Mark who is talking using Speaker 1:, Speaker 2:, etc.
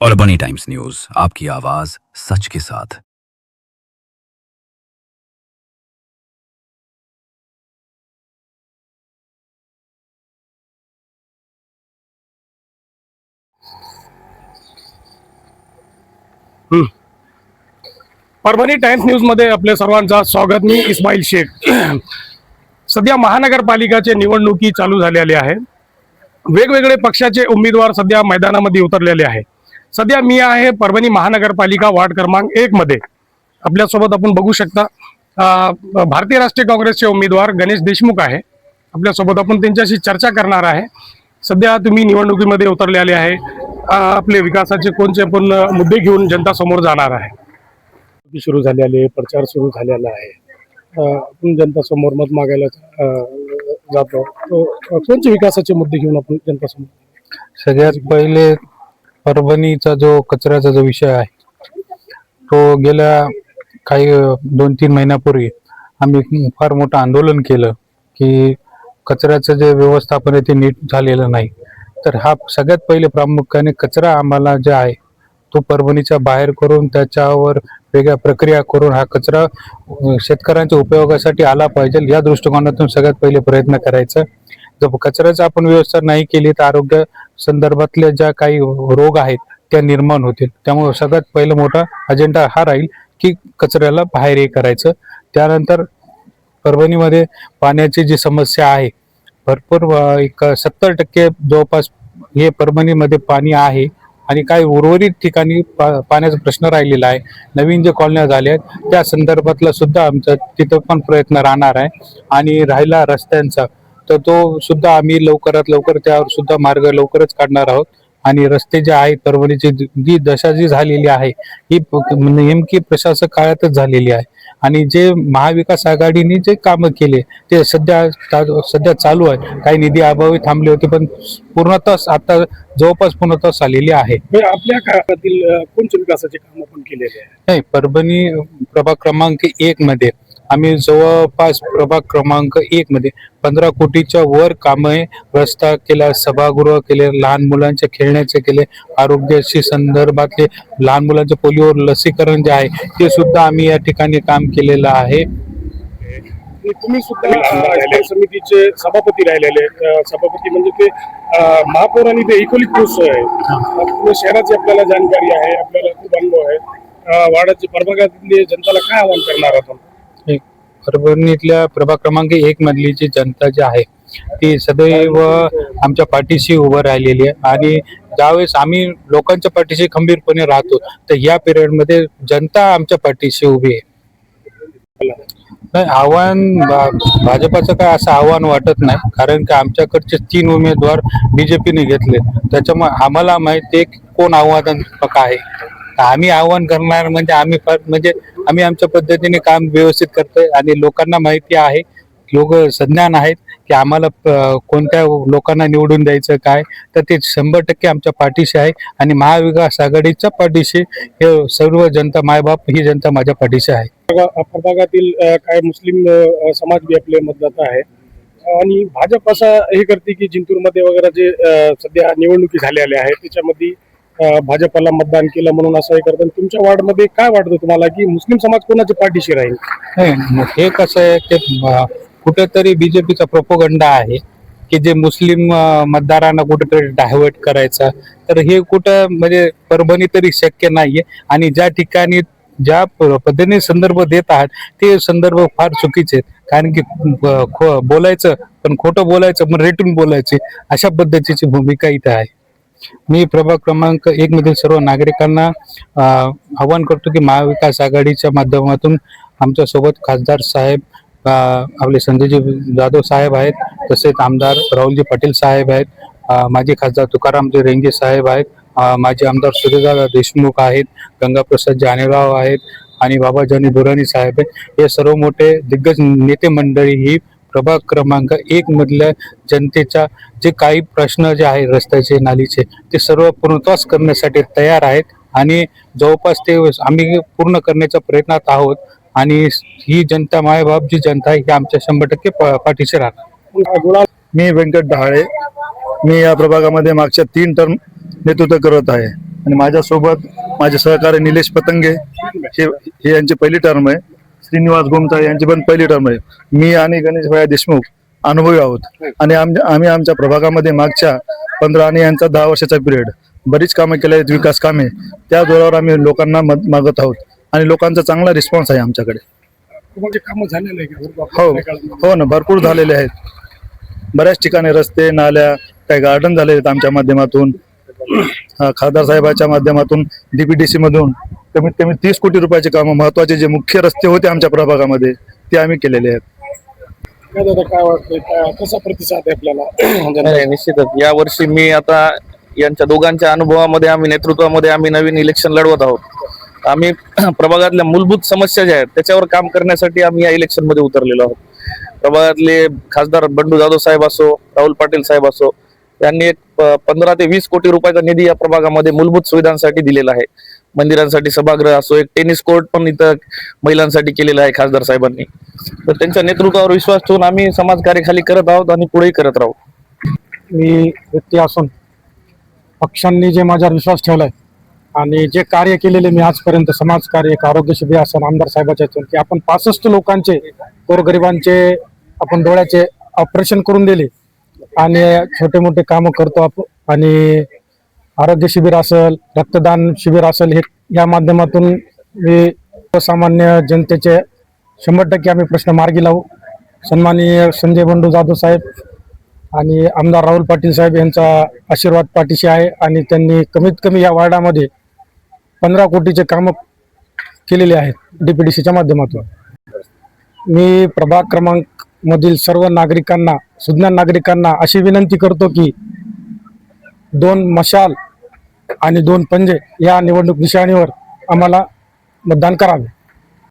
Speaker 1: और बनी times news, आपकी आवाज सच के साथ।
Speaker 2: परभणी टाइम्स न्यूज मध्ये आपल्या सर्वांचं स्वागत। मी इस्माईल शेख। सध्या महानगरपालिकाचे निवडणुकी चालू झालेली आहे। वेगवेगळे पक्षाचे उमेदवार सध्या मैदानामध्ये उतरलेले आहे। सध्या मी आहे परभणी महानगरपालिका वार्ड क्रमांक 1 मध्ये। आपल्यासोबत आपण बघू शकता भारतीय राष्ट्रीय काँग्रेसचे उमेदवार गणेश देशमुख आहे। आपल्यासोबत आपण त्यांच्याशी चर्चा करणार आहे। सध्या तुम्ही निवडणुकीमध्ये उतरलेले आहे, आपले विकासाचे कोणते पण मुद्दे घेऊन जनता समोर जाणार आहे। सुरू झालेले आहे, प्रचार सुरू झालेला आहे। आपण जनता समोर मत मागायला जातो, कोणते विकासाचे मुद्दे घेऊन आपण जनता समोर?
Speaker 3: सगळ्यात पहिले परभणीचा जो कचऱ्याचा जो विषय आहे तो गेल्या काही 2-3 महिन्यापूर्वी आम्ही फार मोठं आंदोलन केलं की कचऱ्याचं जे व्यवस्थापन आहे ते नीट झालेलं नाही। तर हा सगळ्यात पहिले प्रामुख्याने कचरा आम्हाला जे आहे तो परभणीच्या बाहेर करून त्याच्यावर वेगळ्या प्रक्रिया करून हा कचरा शेतकऱ्यांच्या उपयोगासाठी आला पाहिजे, या दृष्टिकोनातून सगळ्यात पहिले प्रयत्न करायचा। जर कचऱ्याचं आपण व्यवस्था नाही केली तर आरोग्य संदर्भातल्या ज्या काही रोग आहेत त्या निर्माण होतील। त्यामुळे सगळ्यात पहिला मोठा अजेंडा हा राहील की कचऱ्याला बाहेर हे करायचं। त्यानंतर परभणीमध्ये पाण्याची जी समस्या आहे, भरपूर एक 70% जवळपास हे परभणीमध्ये पाणी आहे आणि काही उर्वरित ठिकाणी पाण्याचा प्रश्न राहिलेला आहे। नवीन जे कॉलन्या झाल्या आहेत त्या संदर्भातला सुद्धा आमचा तिथं पण प्रयत्न राहणार आहे। आणि राहिला रस्त्यांचा तर तो सुद्धा आम्ही लवकरात लवकर त्यावर सुद्धा मार्ग लवकरच काढणार आहोत। आणि रस्ते जे आहेत परभणीची जी दशा जी झालेली आहे ही नेमकी प्रशासक काळातच झालेली आहे। आणि जे महाविकास आघाडीने जे कामं केले ते सध्या चालू आहे। काही निधी अभावी थांबले होते पण पूर्णतः आता जवळपास पूर्णतः आलेली आहे।
Speaker 2: आपल्या काळातील कोणते विकासाचे काम आपण केलेले आहे?
Speaker 3: नाही, परभणी प्रभाग क्रमांक 1 मध्ये आम्ही जवळपास प्रभाग क्रमांक 1 मध्ये 15 कोटीच्या वर कामे, रस्ता केला, सभागृह केले, लहान मुलांचे खेळण्याचे केले, आरोग्याशी संदर्भातले लहान मुलांचे पोलिओ लसीकरण जे आहे ते सुद्धा आम्ही या ठिकाणी काम केलेलं आहे।
Speaker 2: तुम्ही सुद्धा स्थायी समितीचे सभापती राहिलेले, सभापती म्हणजे ते महापौर आणि ते इकोली खुश आहे। शहराची आपल्याला जाणकारी आहे, आपल्याला खूप अनुभव आहे। वार्डाचे प्रभागातले जनताला काय आवाहन करणार आपण?
Speaker 3: परभणीतल्या प्रभाग क्रमांक 1 मधली जी जनता जी आहे ती सदैव आमच्या पाठीशी उभं राहिलेली आहे। आणि ज्यावेळेस आम्ही लोकांच्या पाठीशी खंबीरपणे राहतो तर या पिरियडमध्ये जनता आमच्या पाठीशी उभी आहे। नाही, आव्हान भाजपाचं काय असं आव्हान वाटत नाही, कारण की आमच्याकडचे 3 उमेदवार बीजेपीने घेतले। त्याच्यामुळे आम्हाला माहिती कोण आव्हानात्मक आहे। आम्ही आव्हान करणार म्हणजे आम्ही आमच्या पद्धतीने काम व्यवस्थित करतोय आणि लोकांना माहिती आहे, लोक संज्ञान आहेत की आम्हाला कोणत्या लोकांना निवडून द्यायचं काय, तर ते 100% आमच्या पाठीशी आहे। आणि महाविकास आघाडीच्या पाठीशी हे सर्व जनता, मायबाप ही जनता माझ्या पाठीशी आहे।
Speaker 2: प्रभागातील काही मुस्लिम समाज बी आपले मतदाता आहे आणि भाजप असं हे करते की जिंतूरमध्ये वगैरे जे सध्या निवडणुकी झालेल्या आहेत त्याच्यामध्ये भाजपला मतदान केलं म्हणून असं हे करतात। तुमच्या वार्डमध्ये काय वाटतं तुम्हाला की मुस्लिम समाज कोणाच्या पाठीशी राहील?
Speaker 3: नाही, हे कसं आहे ते कुठेतरी बीजेपीचा प्रोपोगंडा आहे की जे मुस्लिम मतदारांना कुठेतरी डायव्हर्ट करायचा, तर हे कुठं म्हणजे परभणी तरी शक्य नाहीये। आणि ज्या ठिकाणी ज्या पद्धतीने संदर्भ देत आहात ते संदर्भ फार चुकीचे आहेत, कारण की बोलायचं पण खोटं बोलायचं पण रेटून बोलायचे, अशा पद्धतीची भूमिका इथे आहे। मी प्रभाग क्रमांक 1 मधील सर्व नागरिकांना आवाहन करतो की महाविकास आघाडीच्या माध्यमातून आमच्या सोबत खासदार साहेब आपले संजयजी जाधव साहेब आहेत, तसेच आमदार राहुलजी पाटील साहेब आहेत, माजी खासदार तुकारामजी रेंगे साहेब आहेत, माजी आमदार सूर्यदादा देशमुख आहेत, गंगाप्रसाद जानेराव आहेत आणि बाबाजानी दुराणी साहेब आहेत। हे सर्व मोठे दिग्गज नेते मंडळी ही प्रभाग क्रमांक 1 मधल्या जनतेच्या जे काही प्रश्न जे आहे रस्त्याचे, नालीचे, ते सर्व पूर्णत्वास करण्यासाठी तयार आहेत आणि जवळपास ते आम्ही पूर्ण करण्याच्या प्रयत्नात आहोत। आणि ही जनता, मायबाप जी जनता आहे ही आमच्या 100% पाठीशी राहणार।
Speaker 4: मी व्यंकट डहाळे, मी या प्रभागामध्ये मागच्या 3 टर्म नेतृत्व करत आहे। आणि माझ्यासोबत माझे सहकारी निलेश पतंगे हे यांची पहिली टर्म आहे. श्रीनिवास गोमचा यांची पण पहिली टर्म आहे. मी आणि गणेश भैया देशमुख अनुभवी आहोत आणि आम्ही आमच्या प्रभागामध्ये मागच्या 15 आणि यांचा 10 वर्षाचा पिरियड बरीच कामं केली आहेत, विकास कामे. त्या जोरावर आम्ही लोकांना मागत आहोत आणि लोकांचा चांगला रिस्पॉन्स आहे आमच्याकडे.
Speaker 2: म्हणजे कामं झालेलं आहे का?
Speaker 4: हो हो ना, भरपूर झालेले आहेत. बऱ्याच ठिकाणी रस्ते, नाल्या, काही गार्डन झाले आहेत आमच्या माध्यमातून. खासदार साहेबांच्या माध्यमातून DPDC मधून कमीत कमी 30 कोटी रुपयाचे कामं, महत्वाचे जे मुख्य रस्ते होते आमच्या प्रभागामध्ये ते आम्ही केलेले आहेत.
Speaker 2: काय दादा, काय वाटतंय, कसा प्रतिसाद आहे आपल्याला?
Speaker 5: नाही, निश्चितच या वर्षी मी आता यांच्या दोघांच्या अनुभवामध्ये नेतृत्वामध्ये आम्ही नवीन इलेक्शन लढवत आहोत. आम्ही प्रभागातल्या मूलभूत समस्या ज्या आहेत त्याच्यावर काम करण्यासाठी आम्ही या इलेक्शन मध्ये उतरलेलो आहोत. प्रभागातले खासदार बंडू जाधव साहेब असो, राहुल पाटील साहेब असो, यांनी एक 15 ते 20 कोटी रुपयाचा निधी या प्रभागामध्ये मूलभूत सुविधांसाठी दिलेला आहे. मंदिरांसाठी सभागृह असो, एक टेनिस कोर्ट पण इथं महिलांसाठी केलेला आहे खासदार साहेबांनी. तर त्यांच्या नेतृत्वावर विश्वास ठेवून आम्ही समाजकार्य खाली करत आहोत आणि पुढेही करत राहू.
Speaker 6: मी व्यक्ती असून पक्षांनी जे माझ्यावर विश्वास ठेवलाय आणि जे कार्य केलेले मी आजपर्यंत समाजकार्य, एक आरोग्य शिबिर असं आमदार साहेबाच्या यातून की आपण 65 लोकांचे गोरगरिबांचे आपण डोळ्याचे ऑपरेशन करून दिले आणि छोटे मोठे कामं करतो आपण. आणि आरोग्य शिबिर असेल, रक्तदान शिबिर असेल, हे या माध्यमातून मी सामान्य जनतेचे 100% आम्ही प्रश्न मार्गी लावू. सन्माननीय संजय बंडू जाधव साहेब आणि आमदार राहुल पाटील साहेब यांचा आशीर्वाद पाठीशी आहे आणि त्यांनी कमीत कमी या वार्डामध्ये 15 कोटीचे कामं केलेले आहेत DPDCच्या माध्यमातून. मी प्रभाग क्रमांक मधील सर्व नागरिकांना, सुज्ञ नागरिकांना अशी विनंती करतो की 2 मशाल आणि 2 पंजे या निवडणूक निशाणीवर आम्हाला मतदान करावे.